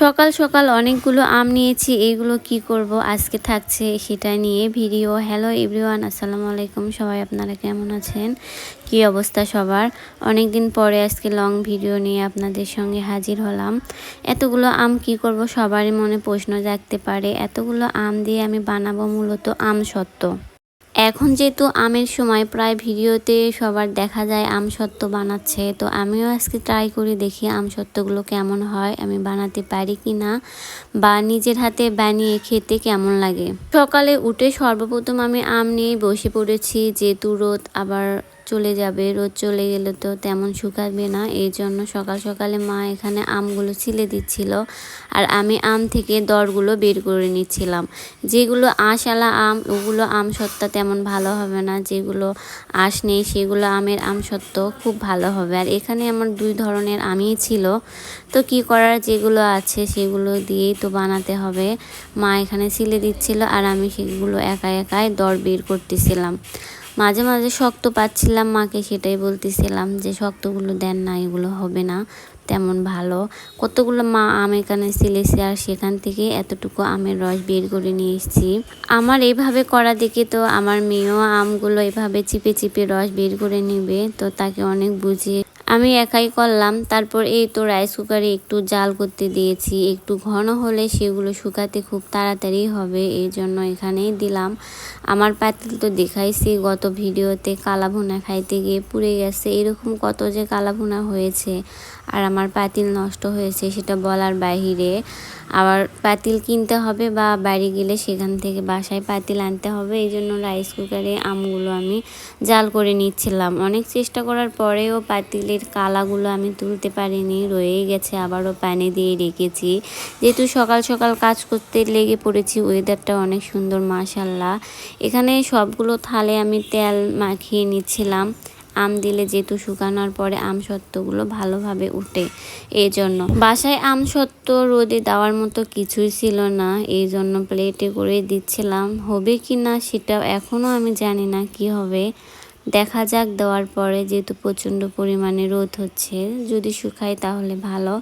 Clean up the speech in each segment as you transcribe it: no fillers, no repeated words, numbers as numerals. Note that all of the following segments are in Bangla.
সকাল সকাল অনেকগুলো আম নিয়েছি, এইগুলো কি করব আজকে থাকছে সেটা নিয়ে ভিডিও। হ্যালো এভরিওয়ান, আসসালামু আলাইকুম। সবাই আপনারা কেমন আছেন, কি অবস্থা সবার? অনেক দিন পরে আজকে লং ভিডিও নিয়ে আপনাদের সঙ্গে হাজির হলাম। এতগুলো আম কি করব সবারই মনে প্রশ্ন জাগতে পারে। এতগুলো আম দিয়ে আমি বানাবো মূলত আমসত্ত্ব। এখন যেহেতু আমের সময়, প্রায় ভিডিওতে সবার দেখা যায় আমসত্ত্ব বানাচ্ছে, তো আমিও আজকে ট্রাই করে দেখি আমসত্ত্বগুলো কেমন হয়, আমি বানাতে পারি কি না, বা নিজের হাতে বানিয়ে খেতে কেমন লাগে। সকালে উঠে সর্বপ্রথম আমি আম নিয়ে বসে পড়েছি, যেহেতু রোদ আবার চলে যাবে, রোদ চলে গেলে তো তেমন শুকাবে না, এই জন্য সকাল সকালে মা এখানে আমগুলো ছিলে দিচ্ছিল আর আমি আম থেকে দরগুলো বের করে নিচ্ছিলাম। যেগুলো আঁশওয়ালা আম ওগুলো আমসত্ত্ব তেমন ভালো হবে না, যেগুলো আঁশ নেই সেগুলো আমের আমসত্ত্ব খুব ভালো হবে। আর এখানে আমার দুই ধরনের আমই ছিল, তো কি করার, যেগুলো আছে সেগুলো দিয়েই তো বানাতে হবে। মা এখানে ছিলে দিচ্ছিল আর আমি সেগুলো একাই দর বের করতেছিলাম। মাঝে মাঝে শক্ত পাচ্ছিলাম মাকে, সেটাই বলতেছিলাম যে শক্তগুলো দেন না, এগুলো হবে না তেমন ভালো। কতগুলো মা আম এখানে ছিলেছে আর সেখান থেকে এতটুকু আমের রস বের করে নিয়ে এসেছি। আমার এইভাবে করা দেখে তো আমার মেয়েও আমগুলো এভাবে চিপে চিপে রস বের করে নেবে, তো তাকে অনেক বুঝিয়ে আমি একাই করলাম। তারপর এই তো রাইস কুকারে একটু জাল করতে দিয়েছি, একটু ঘন হলে সেগুলো শুকাতে খুব তাড়াতাড়ি হবে, এই জন্য এখানেই দিলাম। আমার পাতিল তো দেখাইছি গত ভিডিওতে, কালাভুনা খাইতে গিয়ে পুড়ে গেছে, এরকম কত যে কালাভুনা হয়েছে আর আমার পাতিল নষ্ট হয়েছে সেটা বলার বাহিরে। আবার পাতিল কিনতে হবে বা বাড়ি গেলে সেখান থেকে বাসায় পাতিল আনতে হবে, এই জন্য রাইস কুকারে আমগুলো আমি জাল করে নিচ্ছিলাম। অনেক চেষ্টা করার পরেও পাতিলের কালাগুলো আমি তুলতে পারিনি, রয়েই গেছে, আবারও পানি দিয়ে রেখেছি। যেহেতু সকাল সকাল কাজ করতে লেগে পড়েছি, ওয়েদারটা অনেক সুন্দর মাশাল্লাহ। এখানে সবগুলো থালে আমি তেল মাখিয়ে নিচ্ছিলাম। আম দিলে যেহেতু শুকানোর পরে আমসত্ত্বগুলো ভালোভাবে উঠে, এই জন্য বাসায় আমসত্ত্ব রোদে দেওয়ার মতো কিছুই ছিল না, এই জন্য প্লেটে করে দিচ্ছিলাম। হবে কি না সেটাও এখনও আমি জানি না, কি হবে দেখা যাক দেওয়ার পরে, যেহেতু প্রচণ্ড পরিমাণে রোদ হচ্ছে। যদি শুকায় তাহলে ভালো,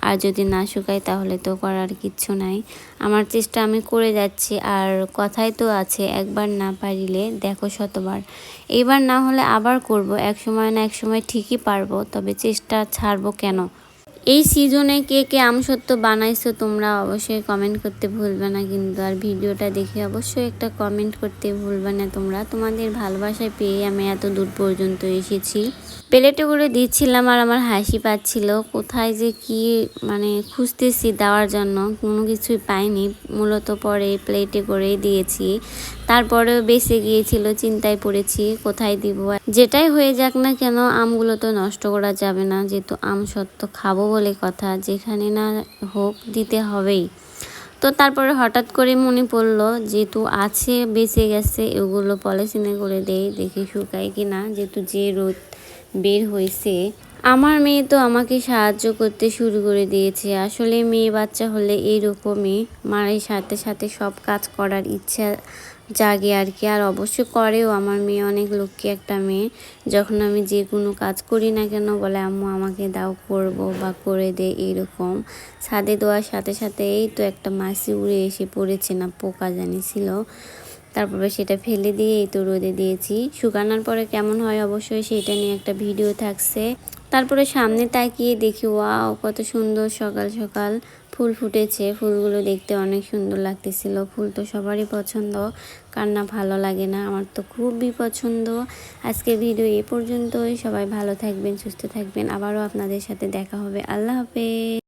আর যদি না শুকায় তাহলে তো করার কিচ্ছু নাই। আমার চেষ্টা আমি করে যাচ্ছি, আর কথাই তো আছে একবার না পারিলে দেখো শতবার। এইবার না হলে আবার করব, এক সময় না এক সময় ঠিকই পারবো, তবে চেষ্টা ছাড়বো কেন। এই সিজনে কে কে আমসত্ত্ব বানাইছো তোমরা অবশ্যই কমেন্ট করতে ভুলবে না কিন্তু, আর ভিডিওটা দেখে অবশ্যই একটা কমেন্ট করতে ভুলবে না তোমরা। তোমাদের ভালোবাসায় পেয়ে আমি এত দূর পর্যন্ত এসেছি। প্লেটে করে দিচ্ছিলাম আর আমার হাসি পাচ্ছিল, কোথায় যে কি মানে খুঁজতেছি দেওয়ার জন্য, কোনো কিছুই পাইনি। মূলত পরে প্লেটে করে দিয়েছি, তারপরেও বেঁচে গিয়েছিল, চিন্তায় পড়েছি কোথায় দিব। যেটাই হয়ে যাক না কেন আমগুলো তো নষ্ট করা যাবে না, যেহেতু আমসত্ত্ব খাবো বলে কথা, যেখানে না হোক দিতে হবেই। তো তারপরে হঠাৎ করে মনে পড়লো যেহেতু আছে বেঁচে গেছে, এগুলো পলিথিনে করে দেই, দেখি শুকায় কিনা, যেহেতু যে রোদ বের হয়েছে। আমার মেয়ে তো আমাকে সাহায্য করতে শুরু করে দিয়েছে। আসলে মেয়ে বাচ্চা হলে এইরকমই, মায়ের সাথে সাথে সব কাজ করার ইচ্ছা জাগে আর কি, আর অবশ্যই করেও। আমার মেয়ে অনেক লক্ষ্মী একটা মেয়ে, যখন আমি যে কোনো কাজ করি না কেন বলে আম্মু আমাকে দাও, করব বা করে দে, এইরকম। ছাদে দেওয়ার সাথে সাথে এই তো একটা মাছি উড়ে এসে পড়েছে, না পোকা জানিছিল, তারপরে সেটা ফেলে দিয়ে এই তো রোদে দিয়েছি। শুকানোর পরে কেমন হয় অবশ্যই সেটা নিয়ে একটা ভিডিও থাকছে। তারপরে সামনে তাকিয়ে দেখি ওয়াও কত সুন্দর সকাল সকাল ফুল ফুটেছে, ফুলগুলো দেখতে অনেক সুন্দর লাগতেছিল। ফুল তো সবারই পছন্দ, কার না ভালো লাগে না, আমার তো খুবই পছন্দ। আজকের ভিডিও এ পর্যন্তই, সবাই ভালো থাকবেন, সুস্থ থাকবেন, আবারও আপনাদের সাথে দেখা হবে। আল্লাহ হাফেজ।